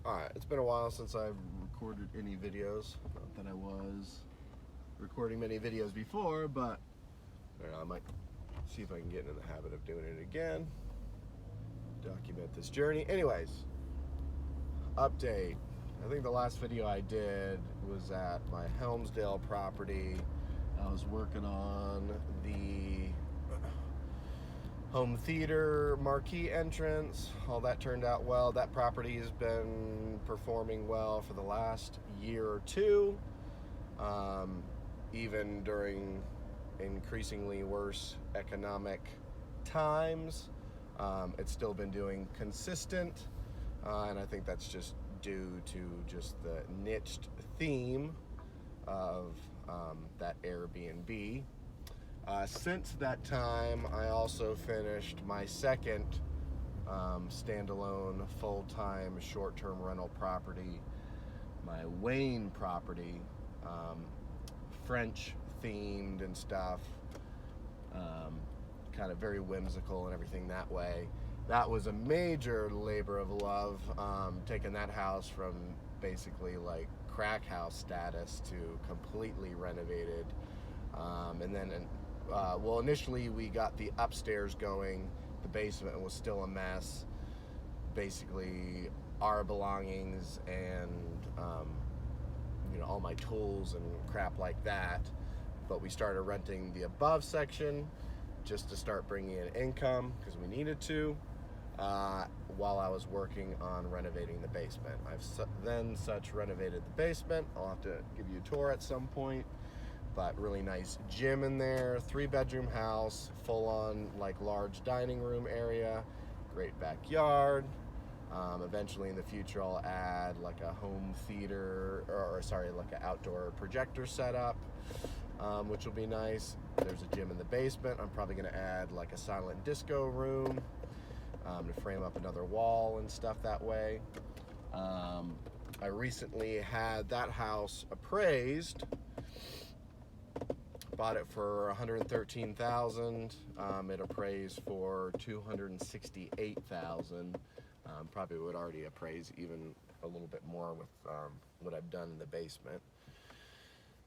Alright, it's been a while since I've recorded any videos. Not that I was recording many videos before, but I don't know, I might see if I can get in the habit of doing it again. Document this journey. Anyways, update. I think the last video I did was at my Helmsdale property. I was working on the home theater marquee entrance. All that turned out well. That property has been performing well for the last year or two, even during increasingly worse economic times. It's still been doing consistent, and I think that's just due to just the niched theme of that Airbnb. Since that time, I also finished my second standalone full-time short-term rental property, my Wayne property, French themed and stuff, kind of very whimsical and everything that way. That was a major labor of love, taking that house from basically like crack house status to completely renovated. And then initially we got the upstairs going. The basement was still a mess. Basically, our belongings and all my tools and crap like that. But we started renting the above section just to start bringing in income because we needed to. While I was working on renovating the basement, I've then renovated the basement. I'll have to give you a tour at some point. But really nice gym in there, 3-bedroom house, full-on like large dining room area, great backyard. Eventually in the future I'll add like a home theater, like an outdoor projector setup, which will be nice. There's a gym in the basement. I'm probably gonna add like a silent disco room to frame up another wall and stuff that way. I recently had that house appraised. Bought it for $113,000. It appraised for $268,000. Probably would already appraise even a little bit more with what I've done in the basement.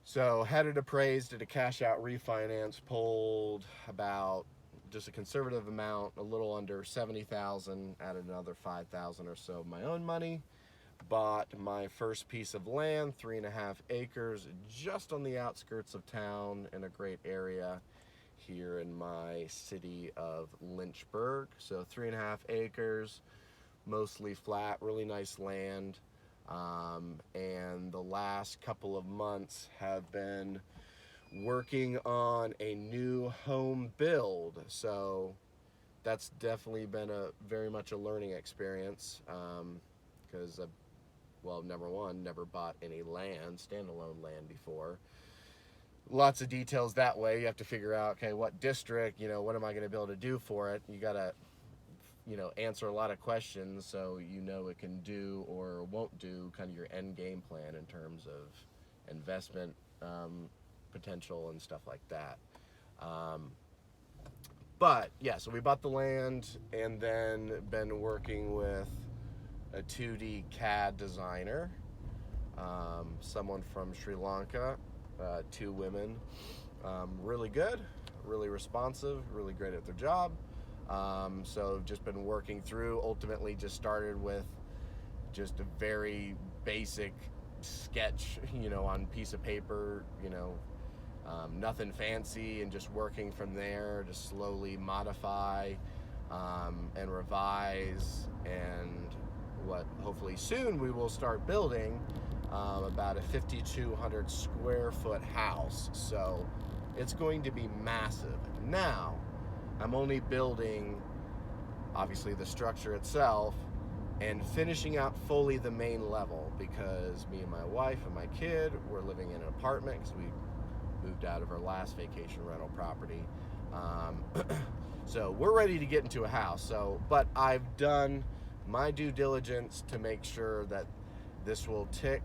So had it appraised at a cash out refinance, pulled about just a conservative amount, a little under $70,000, added another $5,000 or so of my own money. Bought my first piece of land, 3.5 acres, just on the outskirts of town in a great area here in my city of Lynchburg. So 3.5 acres, mostly flat, really nice land. And the last couple of months have been working on a new home build. So that's definitely been very much a learning experience, because number one, never bought any land, standalone land before. Lots of details that way. You have to figure out, okay, what district, what am I going to be able to do for it? You got to, answer a lot of questions so it can do or won't do kind of your end game plan in terms of investment potential and stuff like that. But yeah, so we bought the land and then been working with a 2D CAD designer, someone from Sri Lanka, 2 women, really good, really responsive, really great at their job. So just been working through, ultimately just started with just a very basic sketch, on piece of paper, nothing fancy, and just working from there to slowly modify and revise, and what hopefully soon we will start building, about a 5,200 square foot house. So it's going to be massive. Now I'm only building obviously the structure itself and finishing out fully the main level, because me and my wife and my kid, we're living in an apartment because we moved out of our last vacation rental property. So we're ready to get into a house. But I've done my due diligence to make sure that this will tick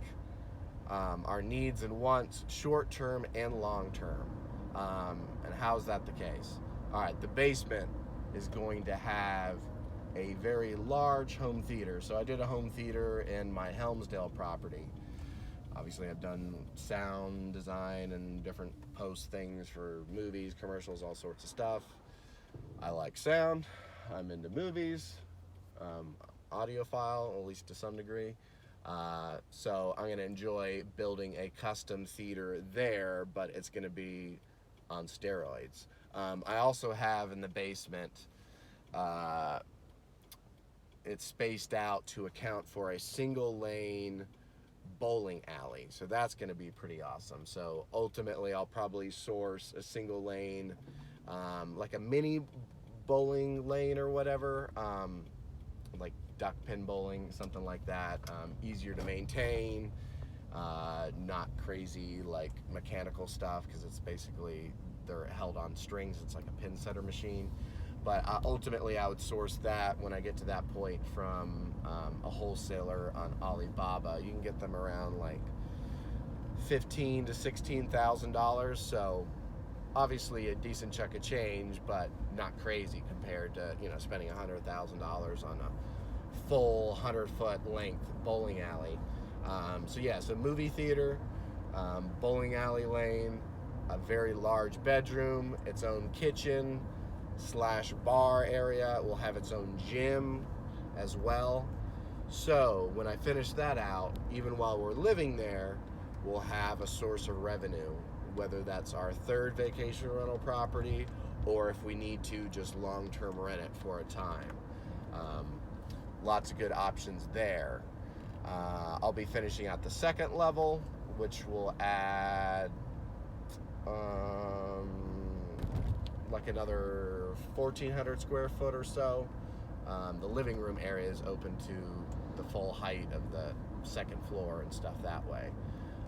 our needs and wants, short-term and long-term. And how's that the case? All right, the basement is going to have a very large home theater. So I did a home theater in my Helmsdale property. Obviously, I've done sound design and different post things for movies, commercials, all sorts of stuff. I like sound. I'm into movies, audiophile, at least to some degree. So I'm going to enjoy building a custom theater there, but it's going to be on steroids. I also have in the basement, it's spaced out to account for a single lane bowling alley. So that's going to be pretty awesome. So ultimately, I'll probably source a single lane, like a mini bowling lane or whatever, like duck pin bowling, something like that. Easier to maintain, not crazy like mechanical stuff, because it's basically, they're held on strings. It's like a pin setter machine. But ultimately, I would source that when I get to that point from a wholesaler on Alibaba. You can get them around like $15,000 to $16,000. So obviously a decent chunk of change, but not crazy compared to, you know, spending $100,000 on a full 100-foot length bowling alley. So yeah, so movie theater, bowling alley lane, a very large bedroom, its own kitchen / bar area. It will have its own gym as well. So when I finish that out, even while we're living there, we'll have a source of revenue, whether that's our third vacation rental property, or if we need to just long-term rent it for a time. Lots of good options there. I'll be finishing out the second level, which will add like another 1,400 square foot or so. The living room area is open to the full height of the second floor and stuff that way.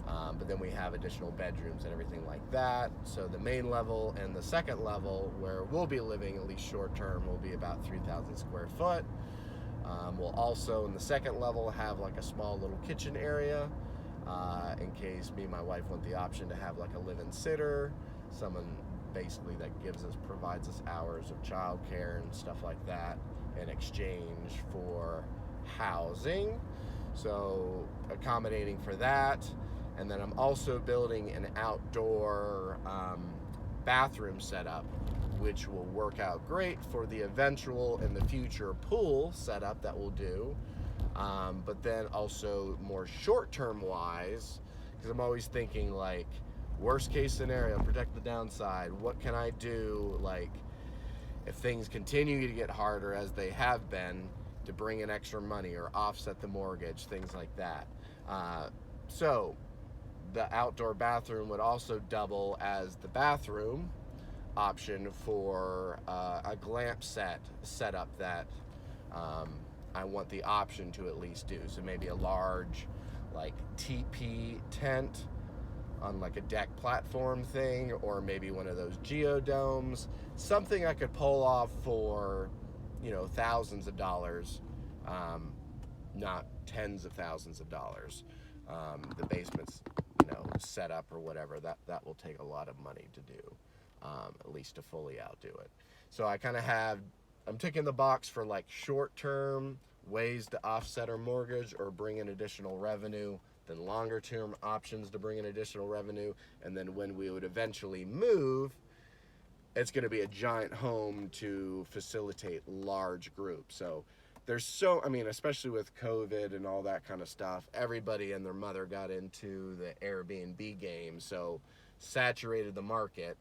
But then we have additional bedrooms and everything like that. So the main level and the second level, where we'll be living at least short term, will be about 3,000 square foot. We'll also, in the second level, have like a small little kitchen area, in case me and my wife want the option to have like a live-in sitter, someone basically that provides us hours of childcare and stuff like that in exchange for housing. So accommodating for that. And then I'm also building an outdoor bathroom setup, which will work out great for the eventual in the future pool setup that we'll do. But then also more short-term wise, because I'm always thinking like, worst case scenario, protect the downside. What can I do, like, if things continue to get harder as they have been, to bring in extra money or offset the mortgage, things like that. So the outdoor bathroom would also double as the bathroom option for a glamp setup that I want the option to at least do. So maybe a large like TP tent on like a deck platform thing, or maybe one of those geodomes, something I could pull off for, you know, thousands of dollars, not tens of thousands of dollars. The basement's, you know, set up or whatever, that will take a lot of money to do, at least to fully outdo it. So I kind of I'm ticking the box for like short-term ways to offset our mortgage or bring in additional revenue, then longer-term options to bring in additional revenue, and then when we would eventually move, it's going to be a giant home to facilitate large groups. So there's I mean, especially with COVID and all that kind of stuff, everybody and their mother got into the Airbnb game, so saturated the market.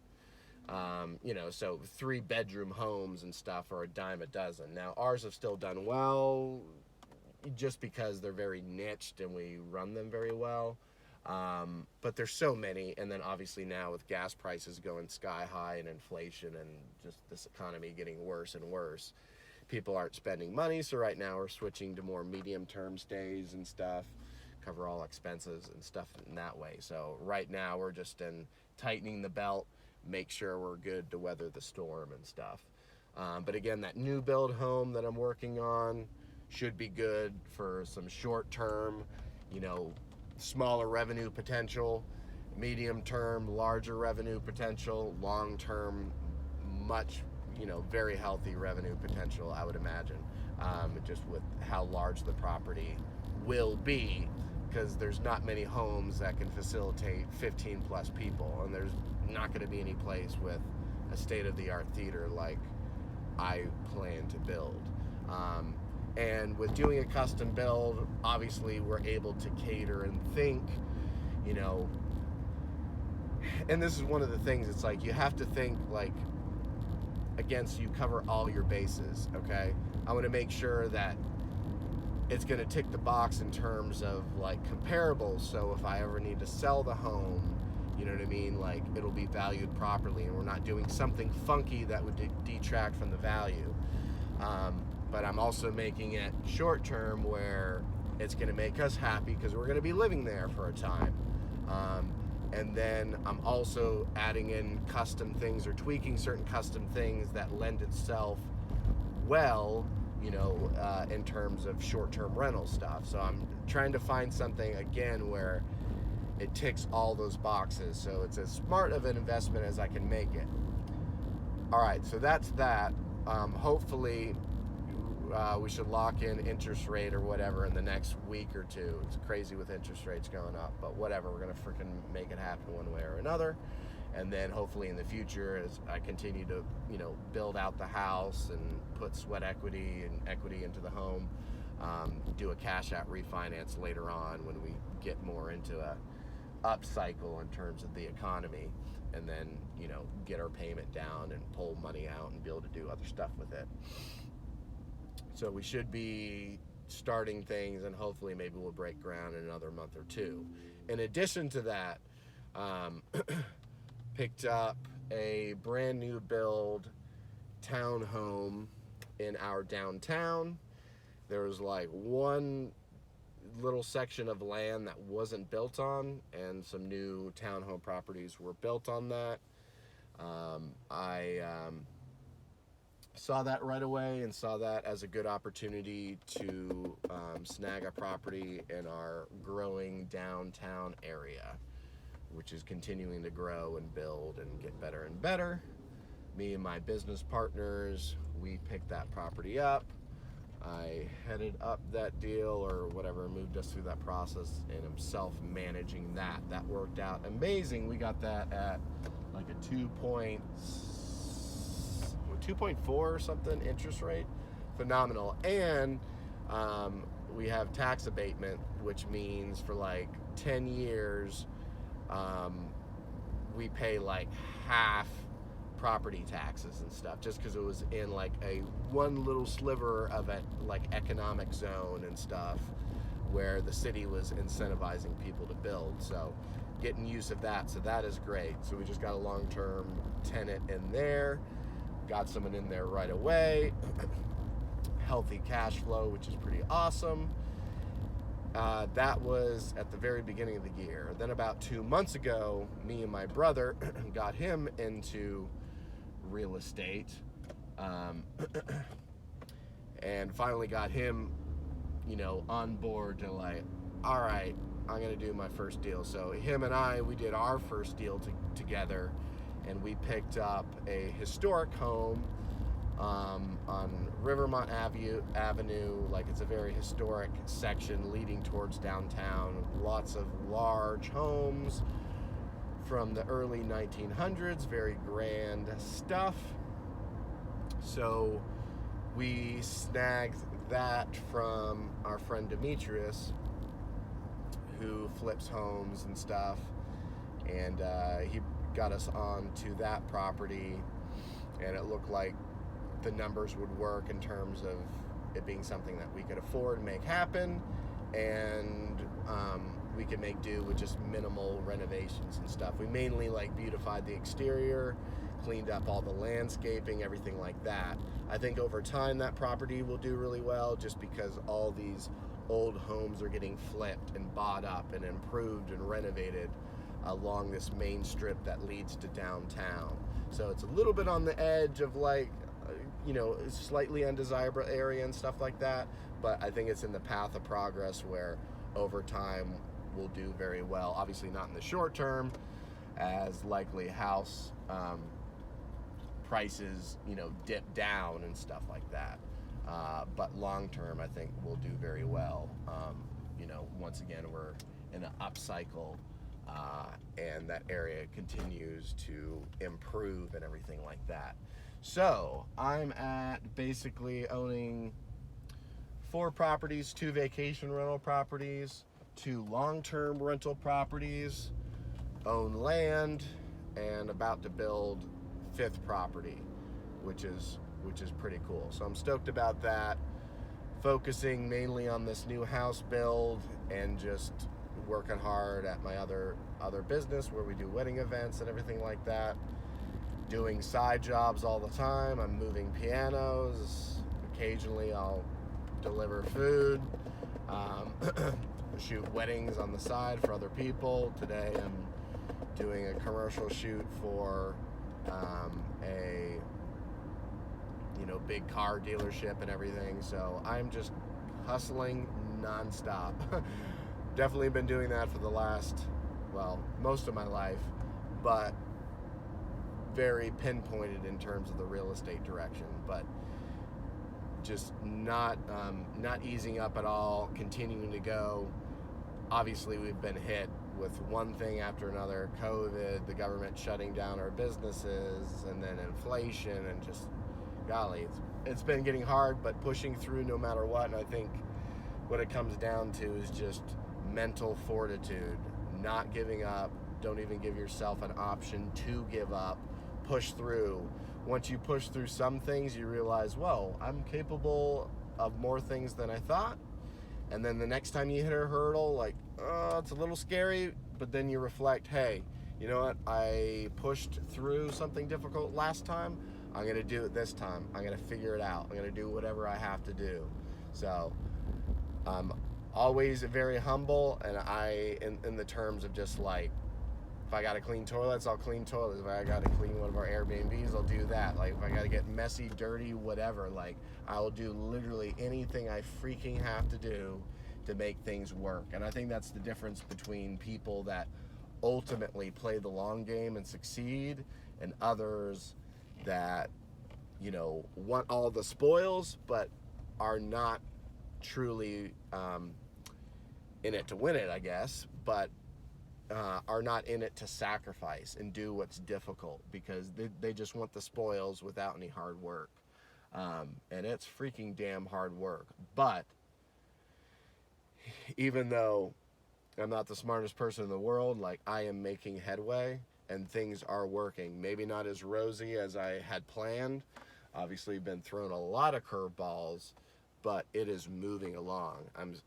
You know, so 3-bedroom homes and stuff are a dime a dozen. Now, ours have still done well, just because they're very niched and we run them very well. But there's so many, and then obviously now with gas prices going sky high and inflation and just this economy getting worse and worse, people aren't spending money. So right now we're switching to more medium-term stays and stuff, cover all expenses and stuff in that way. So right now we're just in tightening the belt, make sure we're good to weather the storm and stuff. But again, that new build home that I'm working on should be good for some short-term, you know, smaller revenue potential, medium-term, larger revenue potential, long-term, much, you know, very healthy revenue potential, I would imagine. just with how large the property will be, because there's not many homes that can facilitate 15 plus people, and there's not going to be any place with a state-of-the-art theater like I plan to build. And with doing a custom build, obviously we're able to cater and think, you know, and this is one of the things, it's like you have to think like, again, so you cover all your bases, okay? I want to make sure that it's going to tick the box in terms of like comparables, so if I ever need to sell the home, you know what I mean, like it'll be valued properly, and we're not doing something funky that would detract from the value. But I'm also making it short term where it's going to make us happy because we're going to be living there for a time. And then I'm also adding in custom things or tweaking certain custom things that lend itself well, you know, in terms of short-term rental stuff. So I'm trying to find something, again, where it ticks all those boxes. So it's as smart of an investment as I can make it. All right, so that's that. Hopefully, we should lock in interest rate or whatever in the next week or two. It's crazy with interest rates going up, but whatever. We're going to freaking make it happen one way or another. And then hopefully in the future, as I continue to, you know, build out the house and put sweat equity and equity into the home, do a cash out refinance later on when we get more into a up cycle in terms of the economy, and then, you know, get our payment down and pull money out and be able to do other stuff with it. So we should be starting things, and hopefully maybe we'll break ground in another month or two. In addition to that, picked up a brand new build townhome in our downtown. There was like one little section of land that wasn't built on, and some new townhome properties were built on that. I saw that right away and saw that as a good opportunity to snag a property in our growing downtown area, which is continuing to grow and build and get better and better. Me and my business partners, we picked that property up. I headed up that deal or whatever, moved us through that process, and I'm self-managing that. That worked out amazing. We got that at like a 2.4 or something interest rate. Phenomenal. And we have tax abatement, which means for like 10 years, we pay like half property taxes and stuff, just because it was in like a one little sliver of a like economic zone and stuff where the city was incentivizing people to build. So getting use of that, so that is great. So we just got a long-term tenant in there, got someone in there right away. Healthy cash flow, which is pretty awesome. That was at the very beginning of the year. Then about 2 months ago, me and my brother got him into real estate, and finally got him, you know, on board to like, all right, I'm gonna do my first deal. So him and I, we did our first deal together, and we picked up a historic home on Rivermont Avenue. Like, it's a very historic section leading towards downtown. Lots of large homes from the early 1900s, very grand stuff. So we snagged that from our friend Demetrius, who flips homes and stuff, and he got us on to that property, and it looked like the numbers would work in terms of it being something that we could afford and make happen, and we could make do with just minimal renovations and stuff. We mainly like beautified the exterior, cleaned up all the landscaping, everything like that. I think over time that property will do really well, just because all these old homes are getting flipped and bought up and improved and renovated along this main strip that leads to downtown. So it's a little bit on the edge of like, you know, slightly undesirable area and stuff like that, but I think it's in the path of progress where over time will do very well. Obviously not in the short term, as likely house prices, you know, dip down and stuff like that. but long term, I think we'll do very well. Once again, we're in an upcycle, and that area continues to improve and everything like that. So I'm at basically owning 4 properties, 2 vacation rental properties, 2 long-term rental properties, own land, and about to build 5th property, which is pretty cool. So I'm stoked about that. Focusing mainly on this new house build and just working hard at my other business where we do wedding events and everything like that. Doing side jobs all the time. I'm moving pianos. Occasionally I'll deliver food. Shoot weddings on the side for other people. Today I'm doing a commercial shoot for a big car dealership and everything. So I'm just hustling nonstop. Definitely been doing that for the last, most of my life, but very pinpointed in terms of the real estate direction. But just not easing up at all, continuing to go. Obviously, we've been hit with one thing after another: COVID, the government shutting down our businesses, and then inflation, and just, golly, it's been getting hard, but pushing through no matter what. And I think what it comes down to is just mental fortitude, not giving up. Don't even give yourself an option to give up. Push through. Once you push through some things, you realize, whoa, I'm capable of more things than I thought. And then the next time you hit a hurdle, it's a little scary, but then you reflect, hey, you know what? I pushed through something difficult last time. I'm going to do it this time. I'm going to figure it out. I'm going to do whatever I have to do. So I'm always very humble, and in the terms of just if I got to clean toilets, I'll clean toilets. If I got to clean one of our Airbnbs, I'll do that. If I got to get messy, dirty, whatever, I will do literally anything I freaking have to do to make things work. And I think that's the difference between people that ultimately play the long game and succeed, and others that, want all the spoils, but are not truly in it to win it, I guess, but are not in it to sacrifice and do what's difficult, because they just want the spoils without any hard work. And it's freaking damn hard work. But even though I'm not the smartest person in the world, I am making headway and things are working. Maybe not as rosy as I had planned. Obviously been thrown a lot of curveballs, but it is moving along.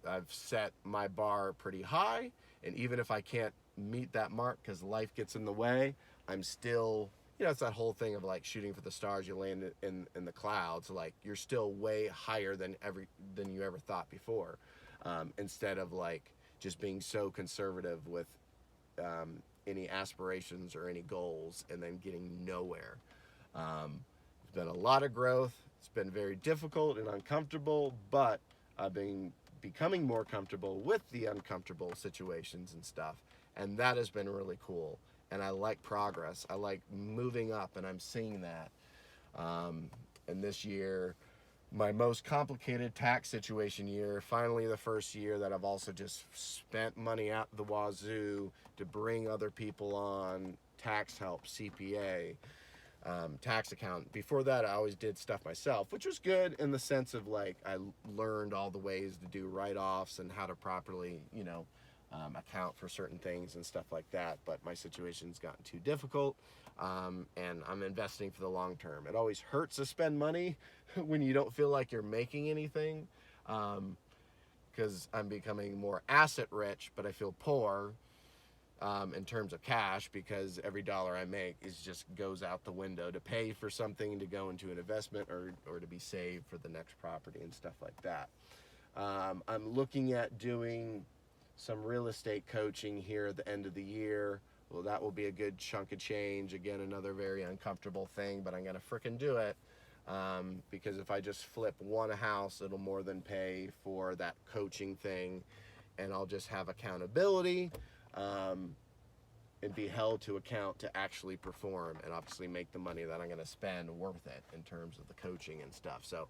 I've set my bar pretty high, and even if I can't meet that mark because life gets in the way, I'm still, it's that whole thing of shooting for the stars. You land in the clouds. You're still way higher than you ever thought before. Instead of just being so conservative with any aspirations or any goals and then getting nowhere. It's been a lot of growth. It's been very difficult and uncomfortable, but I've been becoming more comfortable with the uncomfortable situations and stuff, and that has been really cool. And I like progress. I like moving up, and I'm seeing that. And this year, my most complicated tax situation year, finally the first year that I've also just spent money out the wazoo to bring other people on, tax help, CPA, tax accountant. Before that, I always did stuff myself, which was good in the sense of I learned all the ways to do write-offs and how to properly, account for certain things and stuff like that. But my situation's gotten too difficult, and I'm investing for the long term. It always hurts to spend money when you don't feel like you're making anything, because I'm becoming more asset rich, but I feel poor in terms of cash, because every dollar I make just goes out the window to pay for something, to go into an investment, or to be saved for the next property and stuff like that. I'm looking at doing some real estate coaching here at the end of the year. Well, that will be a good chunk of change. Again, another very uncomfortable thing, but I'm gonna frickin' do it, because if I just flip one house, it'll more than pay for that coaching thing, and I'll just have accountability, and be held to account to actually perform and obviously make the money that I'm going to spend worth it in terms of the coaching and stuff. So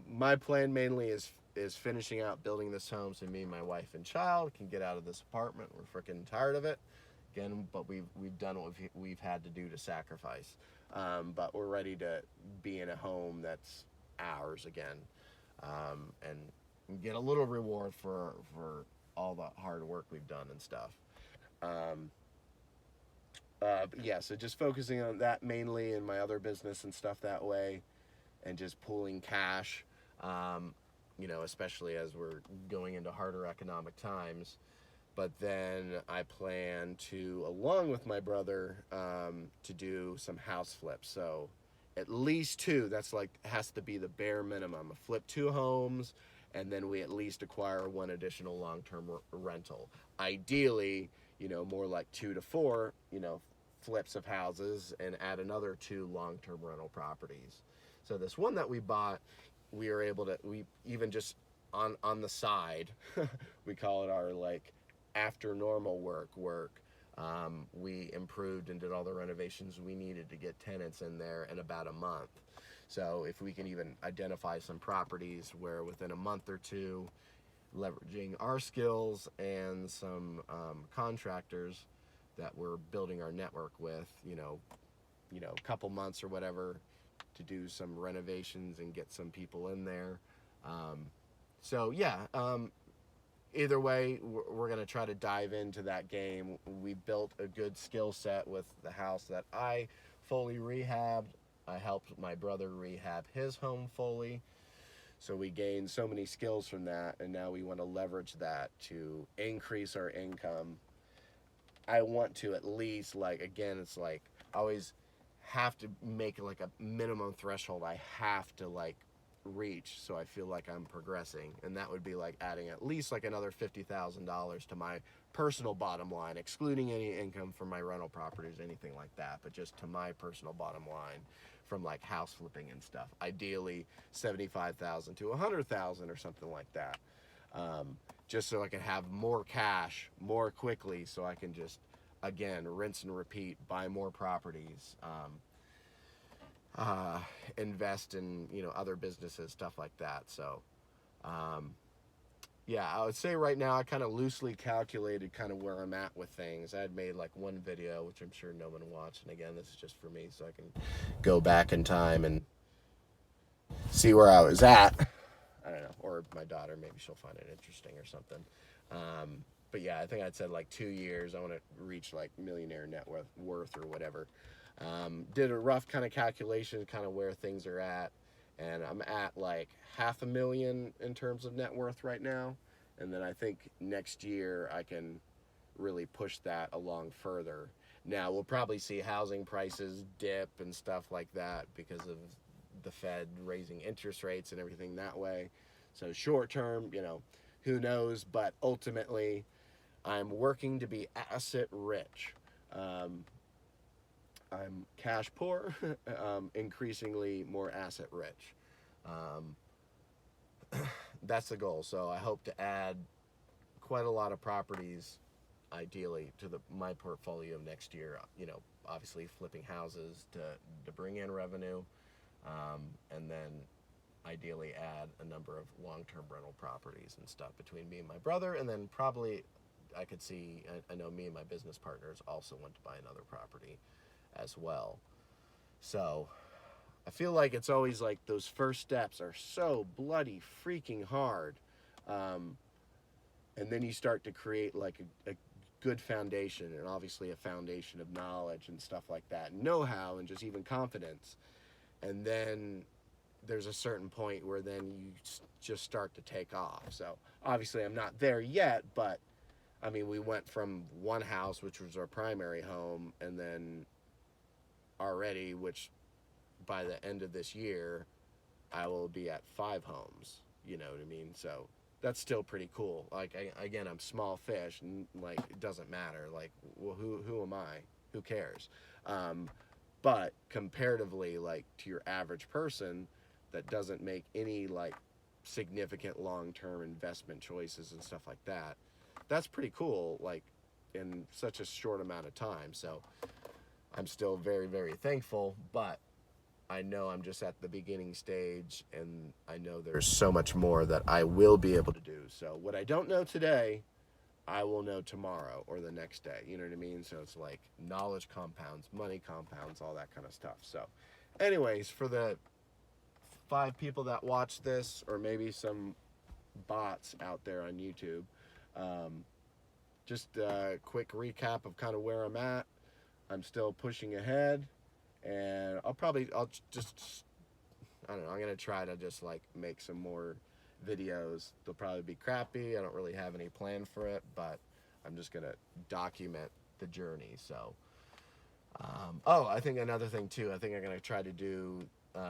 my plan mainly is finishing out building this home so me, my wife, and child can get out of this apartment. We're freaking tired of it. Again, but we've done what we've had to do to sacrifice. But we're ready to be in a home that's ours again, and get a little reward for all the hard work we've done and stuff. Um, but yeah, so just focusing on that mainly in my other business and stuff that way, and just pooling cash. Um, especially as we're going into harder economic times. But then I plan to, along with my brother, to do some house flips. So at least two. That's like has to be the bare minimum. Flip two homes, and then we at least acquire one additional long-term rental. Ideally, more like 2 to 4, flips of houses, and add another 2 long-term rental properties. So this one that we bought, we were able to, we even just on the side, we call it our like after normal work. We improved and did all the renovations we needed to get tenants in there in about a month. So if we can even identify some properties where within a month or two, leveraging our skills and some contractors that we're building our network with, a couple months or whatever, to do some renovations and get some people in there. So yeah, either way, we're going to try to dive into that game. We built a good skill set with the house that I fully rehabbed. I helped my brother rehab his home fully. So we gained so many skills from that, and now we want to leverage that to increase our income. I want to at least, like, again, it's like I always have to make like a minimum threshold I have to like reach so I feel like I'm progressing, and that would be like adding at least like another $50,000 to my personal bottom line, excluding any income from my rental properties, anything like that, but just to my personal bottom line from like house flipping and stuff. Ideally 75,000 to 100,000 or something like that, just so I can have more cash more quickly, so I can just again rinse and repeat, buy more properties, invest in other businesses, stuff like that. So yeah, I would say right now I kind of loosely calculated kind of where I'm at with things. I had made like one video, which I'm sure no one watched, and again, this is just for me so I can go back in time and see where I was at. I don't know, or my daughter, maybe she'll find it interesting or something. But yeah, I think I'd said like 2 years I want to reach like millionaire net worth or whatever. Did a rough kind of calculation, kind of where things are at, and I'm at like $500,000 in terms of net worth right now. And then I think next year I can really push that along further. Now we'll probably see housing prices dip and stuff like that because of the Fed raising interest rates and everything that way. So short term, who knows? But ultimately, I'm working to be asset rich. I'm cash poor, increasingly more asset rich. Um, that's the goal. So I hope to add quite a lot of properties, ideally, to my portfolio next year. Obviously flipping houses to bring in revenue, and then ideally add a number of long-term rental properties and stuff between me and my brother, and then probably I could see. I know me and my business partners also want to buy another property as well. So I feel like it's always like those first steps are so bloody freaking hard. And then you start to create like a good foundation, and obviously a foundation of knowledge and stuff like that, know-how, and just even confidence. And then there's a certain point where then you just start to take off. So obviously I'm not there yet, but I mean, we went from one house, which was our primary home, and then already, which by the end of this year, I will be at 5 homes. You know what I mean? So that's still pretty cool. Like, again, I'm small fish, and like it doesn't matter. Like, well, who am I? Who cares? But comparatively, like to your average person that doesn't make any like significant long-term investment choices and stuff like that, that's pretty cool. Like in such a short amount of time. So I'm still very, very thankful, but I know I'm just at the beginning stage, and I know there's so much more that I will be able to do. So what I don't know today, I will know tomorrow or the next day. You know what I mean? So it's like knowledge compounds, money compounds, all that kind of stuff. So, anyways, for the 5 people that watch this, or maybe some bots out there on YouTube, um, just a quick recap of kind of where I'm at. I'm still pushing ahead, and I'll just, I don't know, I'm gonna try to just like make some more videos. They'll probably be crappy. I don't really have any plan for it, but I'm just gonna document the journey. So, oh, I think another thing too. I think I'm gonna try to do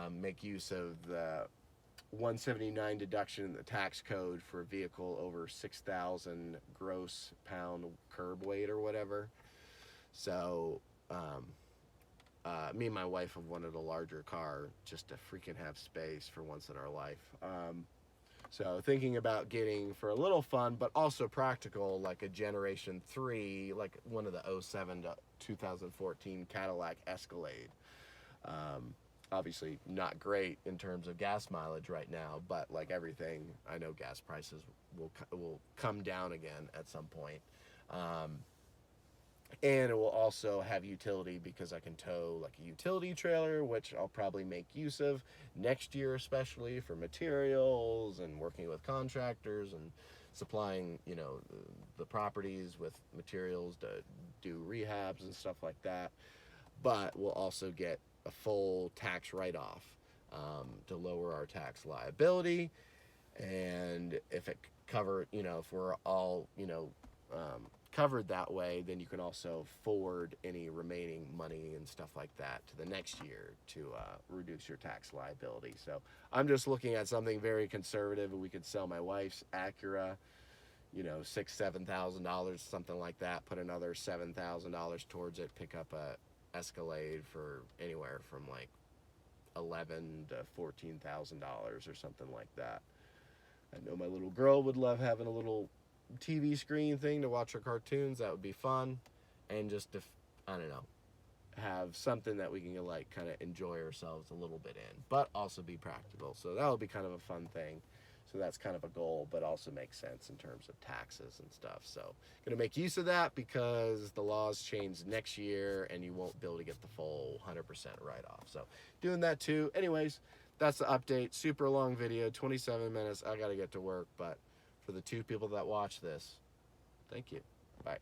make use of the 179 deduction in the tax code for a vehicle over 6,000 gross pound curb weight or whatever. So, me and my wife have wanted a larger car just to freaking have space for once in our life. So thinking about getting, for a little fun but also practical, like a Generation 3, like one of the '07 to 2014 Cadillac Escalade. Obviously not great in terms of gas mileage right now, but like everything, I know gas prices will come down again at some point. And it will also have utility because I can tow like a utility trailer, which I'll probably make use of next year, especially for materials and working with contractors and supplying, the properties with materials to do rehabs and stuff like that. But we'll also get a full tax write-off to lower our tax liability. And if it if we're all, covered that way, then you can also forward any remaining money and stuff like that to the next year to reduce your tax liability. So I'm just looking at something very conservative, and we could sell my wife's Acura, $7,000, something like that. Put another $7,000 towards it. Pick up a Escalade for anywhere from like $11,000 to $14,000 or something like that. I know my little girl would love having a little TV screen thing to watch her cartoons. That would be fun. And just to, I don't know, have something that we can like kind of enjoy ourselves a little bit in, but also be practical. So that will be kind of a fun thing. So that's kind of a goal, but also makes sense in terms of taxes and stuff. So gonna make use of that because the laws change next year and you won't be able to get the full 100% write-off. So doing that too. Anyways, that's the update. Super long video, 27 minutes. I gotta get to work, but for the 2 people that watch this, thank you. Bye.